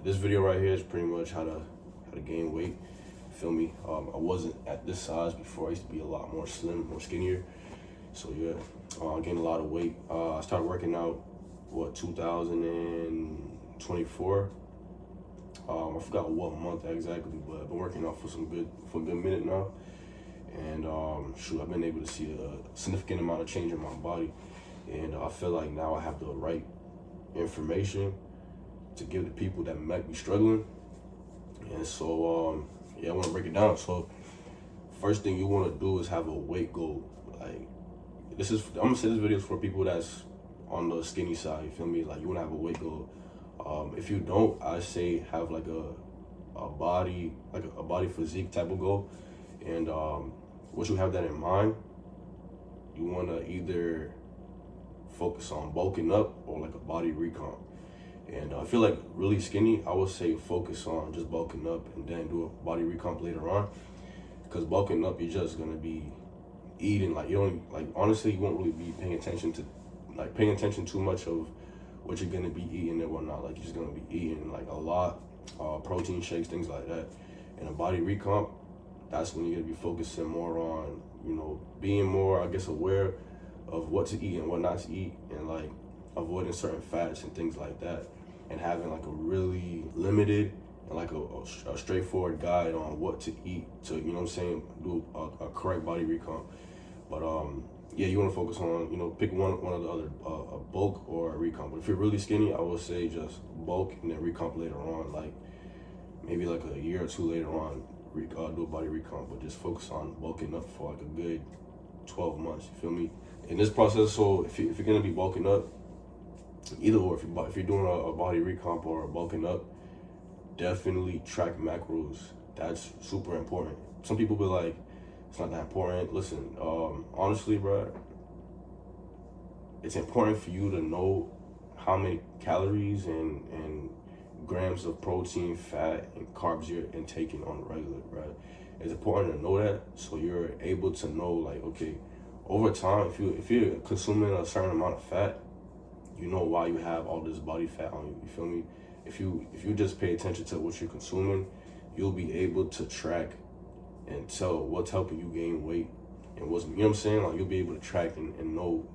This video right here is pretty much how to gain weight. Feel me? I wasn't at this size before. I used to be a lot more slim, more skinnier. So yeah, I gained a lot of weight. I started working out 2024. I forgot what month exactly, but I've been working out for a good minute now. And shoot, I've been able to see a significant amount of change in my body. And I feel like now I have the right information to give to people that might be struggling. And so yeah, I want to break it down. So first thing you want to do is have a weight goal. Like I'm gonna say this video is for people that's on the skinny side. You feel me? Like you want to have a weight goal. If you don't, I say have like a body physique type of goal. And once you have that in mind, you want to either focus on bulking up or like a body recomp. And I feel like really skinny, I would say focus on just bulking up and then do a body recomp later on. Because bulking up, you're just gonna be eating like you don't like. Honestly, you won't really be paying attention too much of what you're gonna be eating and whatnot. Like you're just gonna be eating like a lot, protein shakes, things like that. And a body recomp, that's when you're gonna be focusing more on, being more, I guess, aware of what to eat and what not to eat, and like avoiding certain fats and things like that, and having like a really limited and like a straightforward guide on what to eat to, do a correct body recomp. But yeah, you want to focus on, pick one or the other, a bulk or a recomp. But if you're really skinny, I would say just bulk and then recomp later on, like maybe like a year or two later on, do a body recomp, but just focus on bulking up for like a good 12 months, you feel me? In this process, so if you're gonna be bulking up, either or, if you're doing a body recomp or bulking up, definitely track macros. That's super important. Some people be like, it's not that important. Listen, honestly, bro, it's important for you to know how many calories and grams of protein, fat, and carbs you're intaking on the regular, bro. It's important to know that so you're able to know, like, okay, over time, if you're consuming a certain amount of fat, you know why you have all this body fat on you. You feel me? If you just pay attention to what you're consuming, you'll be able to track and tell what's helping you gain weight and what's, you know what I'm saying? Like you'll be able to track and know,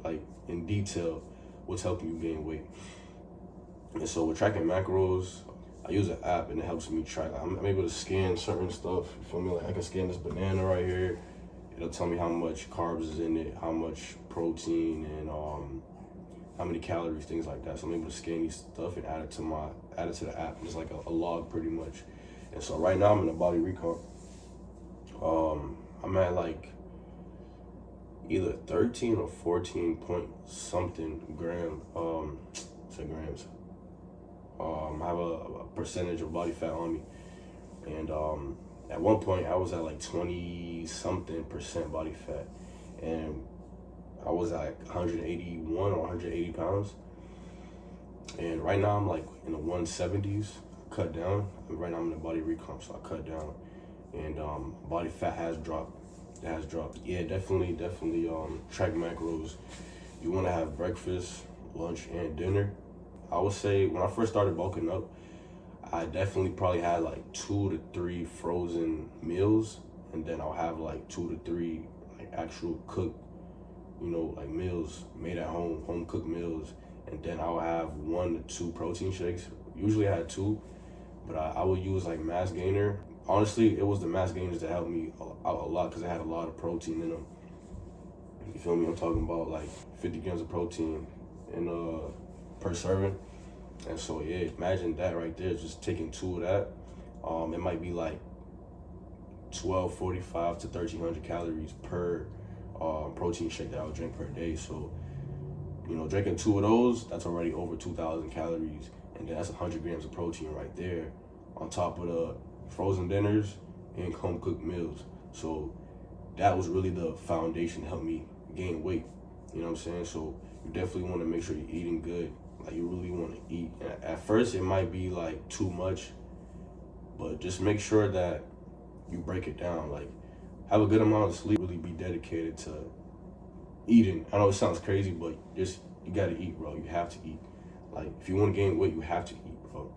like in detail, what's helping you gain weight. And so with tracking macros, I use an app and it helps me track. I'm able to scan certain stuff. You feel me? Like I can scan this banana right here. It'll tell me how much carbs is in it, how much protein, and how many calories, things like that. So I'm able to scan these stuff and add it to the app. It's like a log pretty much. And so right now I'm in a body recomp. I'm at like either 13 or 14 point something grams. I have a percentage of body fat on me. And at one point I was at like 20 something percent body fat. And I was at 181 or 180 pounds. And right now I'm like in the 170s, cut down. And right now I'm in a body recomp, so I cut down. And body fat has dropped. It has dropped. Yeah, definitely track macros. You wanna have breakfast, lunch, and dinner. I would say when I first started bulking up, I definitely probably had like 2 to 3 frozen meals, and then I'll have like 2 to 3 like actual cooked, like meals made at home cooked meals, and then I'll have 1 to 2 protein shakes. Usually I had 2, but I would use like mass gainer. Honestly, it was the mass gainers that helped me out a lot because it had a lot of protein in them. You feel me? I'm talking about like 50 grams of protein in per serving. And so yeah, imagine that right there, just taking 2 of that. It might be like 1245 to 1300 calories per protein shake that I would drink per day. So, drinking 2 of those, that's already over 2,000 calories. And then that's 100 grams of protein right there on top of the frozen dinners and home cooked meals. So that was really the foundation to help me gain weight. You know what I'm saying? So you definitely want to make sure you're eating good. Like you really want to eat. And at first it might be like too much, but just make sure that you break it down. Like have a good amount of sleep, really be dedicated to eating. I know it sounds crazy, but you gotta eat, bro. You have to eat. Like if you want to gain weight, you have to eat, bro.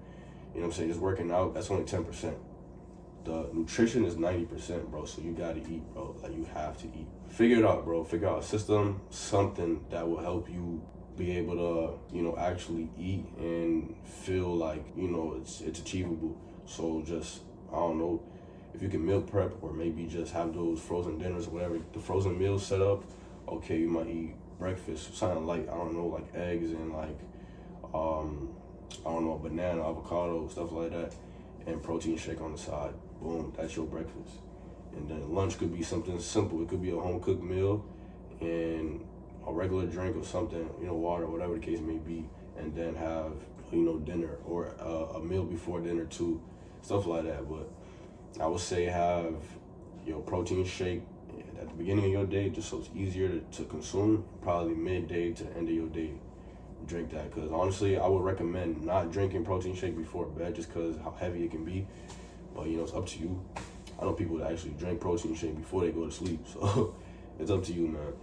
You know what I'm saying? Just working out, that's only 10%. The nutrition is 90%, bro. So you gotta eat, bro. Like, you have to eat. Figure it out, bro. Figure out a system, something that will help you be able to, actually eat and feel like, it's achievable. So just, I don't know, if you can meal prep or maybe just have those frozen dinners or whatever, the frozen meals set up, okay, you might eat breakfast, something like, I don't know, like eggs and like, I don't know, banana, avocado, stuff like that, and protein shake on the side. Boom, that's your breakfast. And then lunch could be something simple. It could be a home cooked meal and a regular drink or something, water, whatever the case may be, and then have, dinner or a meal before dinner too, stuff like that. But I would say have your protein shake at the beginning of your day, just so it's easier to consume. Probably midday to the end of your day, drink that. Because honestly, I would recommend not drinking protein shake before bed, just because how heavy it can be. But it's up to you. I know people that actually drink protein shake before they go to sleep, so it's up to you, man.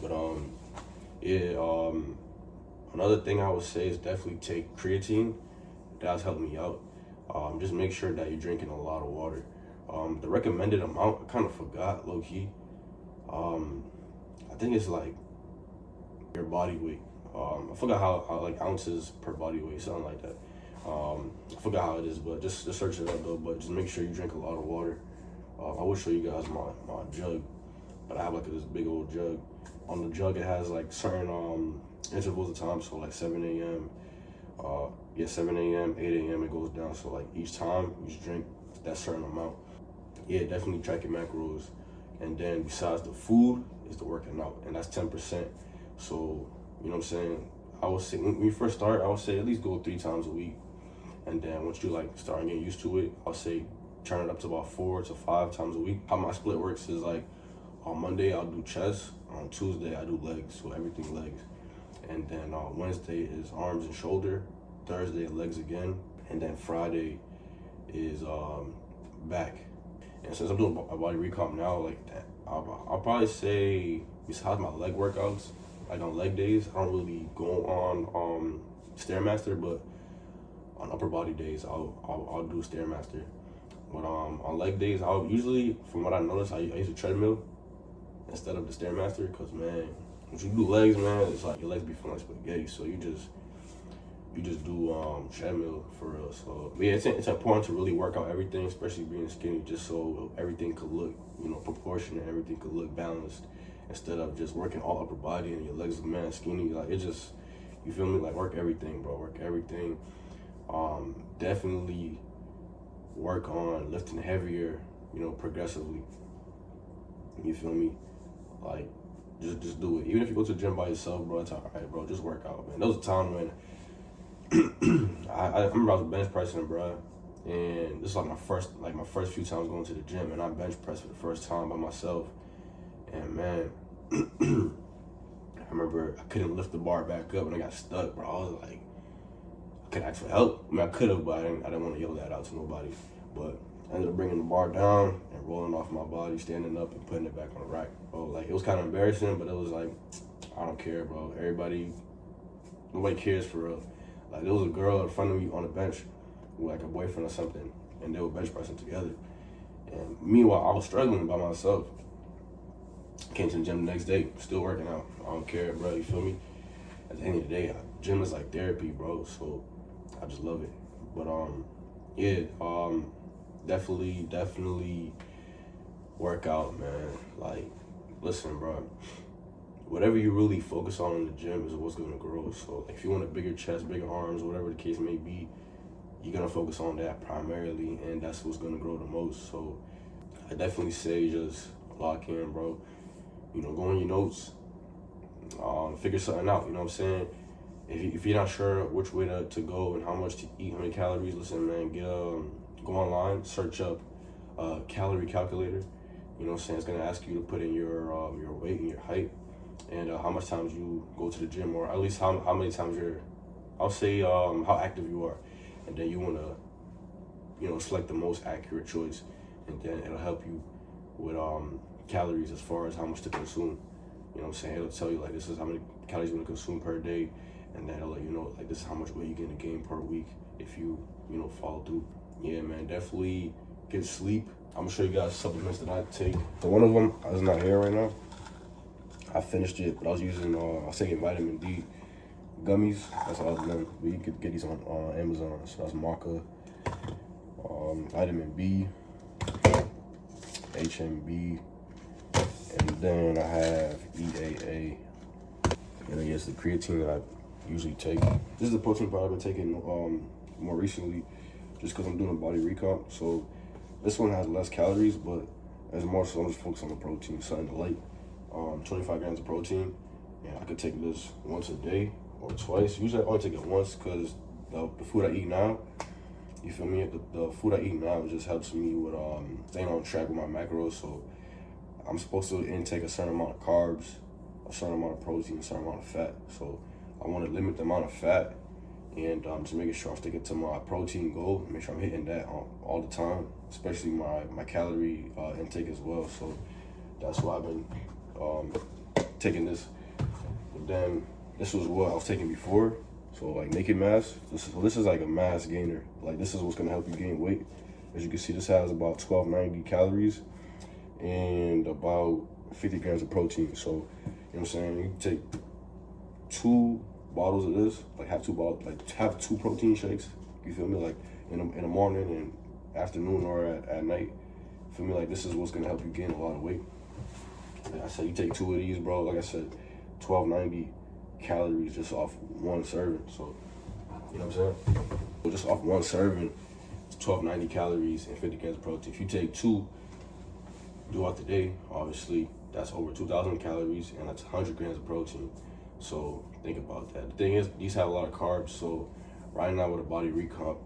But another thing I would say is definitely take creatine. That's helped me out. Just make sure that you're drinking a lot of water. The recommended amount, I kind of forgot, low key. I think it's like your body weight. I forgot how like ounces per body weight, something like that. I forgot how it is, but just search it up though. But just make sure you drink a lot of water. I will show you guys my jug, but I have like this big old jug. On the jug, it has like certain intervals of time. So like 7 a.m. 7 a.m., 8 a.m. it goes down. So like each time you just drink that certain amount. Yeah, definitely track your macros. And then besides the food is the working out, and that's 10%. So you know what I'm saying. I would say when you first start, I would say at least go 3 times a week. And then once you like start getting used to it, I'll say turn it up to about 4 to 5 times a week. How my split works is like on Monday I'll do chest, on Tuesday I do legs, so everything legs. And then Wednesday is arms and shoulder, Thursday legs again, and then Friday is back. And since I'm doing a body recomp now, like that, I'll probably say besides my leg workouts, like on leg days, I don't really go on Stairmaster, but on upper body days, I'll do Stairmaster. But on leg days, I'll usually, from what I noticed, I use a treadmill instead of the Stairmaster, because man, when you do legs, man, it's like your legs be feeling like spaghetti. So you just do treadmill for real. So yeah, it's important to really work out everything, especially being skinny, just so everything could look proportionate, everything could look balanced, instead of just working all upper body and your legs look man skinny. Like it just, you feel me? Like work everything, bro. Work everything. Definitely work on lifting heavier, progressively. You feel me? Like just do it. Even if you go to the gym by yourself, bro, it's alright, bro. Just work out, man. There was a time when I remember I was bench pressing, bro, and this is like my first few times going to the gym, and I bench pressed for the first time by myself. And man, I remember I couldn't lift the bar back up, and I got stuck, bro. I was like, I could ask for help. I mean, I could have, but I didn't want to yell that out to nobody. But I ended up bringing the bar down and rolling off my body, standing up and putting it back on the rack. Bro, like it was kind of embarrassing, but it was like, I don't care, bro. Nobody cares for real. Like there was a girl in front of me on the bench with like a boyfriend or something, and they were bench pressing together. And meanwhile, I was struggling by myself. Came to the gym the next day, still working out. I don't care, bro. You feel me? At the end of the day, gym is like therapy, bro. So I just love it. But definitely work out, man. Like, listen, bro. Whatever you really focus on in the gym is what's gonna grow. So like, if you want a bigger chest, bigger arms, whatever the case may be, you're gonna focus on that primarily, and that's what's gonna grow the most. So I definitely say just lock in, bro. Go on your notes, figure something out. You know what I'm saying? If you're not sure which way to go and how much to eat, how many calories, listen, man, go online, search up calorie calculator. You know what I'm saying? It's gonna ask you to put in your weight and your height, and how much times you go to the gym, or at least how many times I'll say how active you are, and then you wanna select the most accurate choice, and then it'll help you with calories as far as how much to consume. You know what I'm saying? It'll tell you like this is how many calories you want to consume per day, and then it'll let you know like this is how much weight you're gonna gain per week if you follow through. Yeah, man, definitely get sleep. I'm gonna show you guys supplements that I take. So one of them is not here right now. I finished it, but I was taking vitamin D gummies. That's all I've done. But you could get these on Amazon. So that's maca, vitamin B, HMB, and then I have EAA. And I guess the creatine that I usually take. This is the protein powder I've been taking more recently, just because I'm doing a body recomp. So this one has less calories, but as more so I'm just focused on the protein, something light. 25 grams of protein, and I could take this once a day or twice. Usually I only take it once because the food I eat now, you feel me? The food I eat now just helps me with staying on track with my macros. So I'm supposed to intake a certain amount of carbs, a certain amount of protein, a certain amount of fat. So I want to limit the amount of fat and just making sure I'm sticking to my protein goal, make sure I'm hitting that all the time, especially my calorie intake as well. So that's why I've been taking this. But then this was what I was taking before. So like naked mass, this is like a mass gainer. Like this is what's gonna help you gain weight. As you can see, this has about 1290 calories and about 50 grams of protein. So, you know what I'm saying? You can take 2 bottles of this, like have 2 bottles, like have 2 protein shakes. You feel me? Like in the morning and afternoon or at night. Feel me? Like this is what's gonna help you gain a lot of weight. Like I said, you take 2 of these, bro. Like I said, 1290 calories just off 1 serving. So, you know what I'm saying? So just off 1 serving, it's 1290 calories and 50 grams of protein. If you take 2 throughout the day, obviously that's over 2,000 calories and that's 100 grams of protein. So think about that. The thing is, these have a lot of carbs. So right now with a body recomp,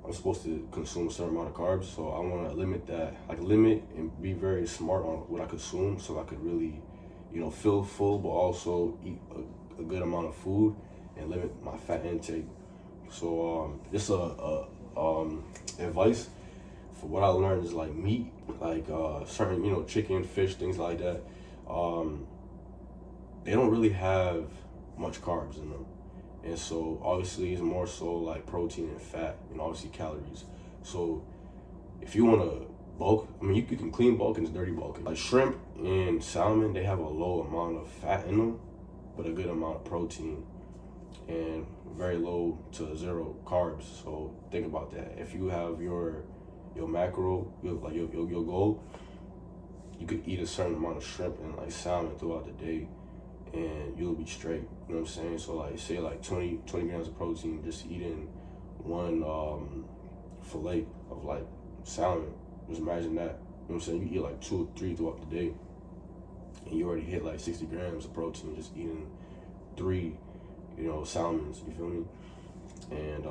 I'm supposed to consume a certain amount of carbs. So I want to limit that, like limit and be very smart on what I consume, so I could really, feel full, but also eat a good amount of food and limit my fat intake. So this advice for what I learned is like meat, like certain chicken, fish, things like that. They don't really have much carbs in them. And so obviously it's more so like protein and fat and obviously calories. So if you want to bulk, I mean, you can clean bulk and dirty bulk. Like shrimp and salmon, they have a low amount of fat in them, but a good amount of protein and very low to 0 carbs. So think about that. If you have your macro, your goal, you could eat a certain amount of shrimp and like salmon throughout the day, and you'll be straight. You know what I'm saying? So like say like 20 grams of protein, just eating 1 fillet of like salmon. Just imagine that. You know what I'm saying? You eat like 2 or 3 throughout the day, and you already hit like 60 grams of protein just eating 3, salmons. You feel me? And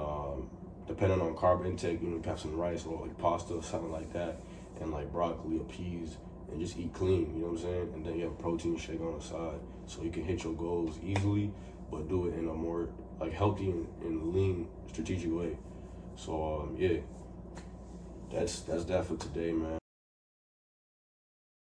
depending on carb intake, you can have some rice or like pasta or something like that, and like broccoli or peas, and just eat clean, you know what I'm saying? And then you have a protein shake on the side, so you can hit your goals easily, but do it in a more like healthy and lean, strategic way. So yeah, that's that for today, man.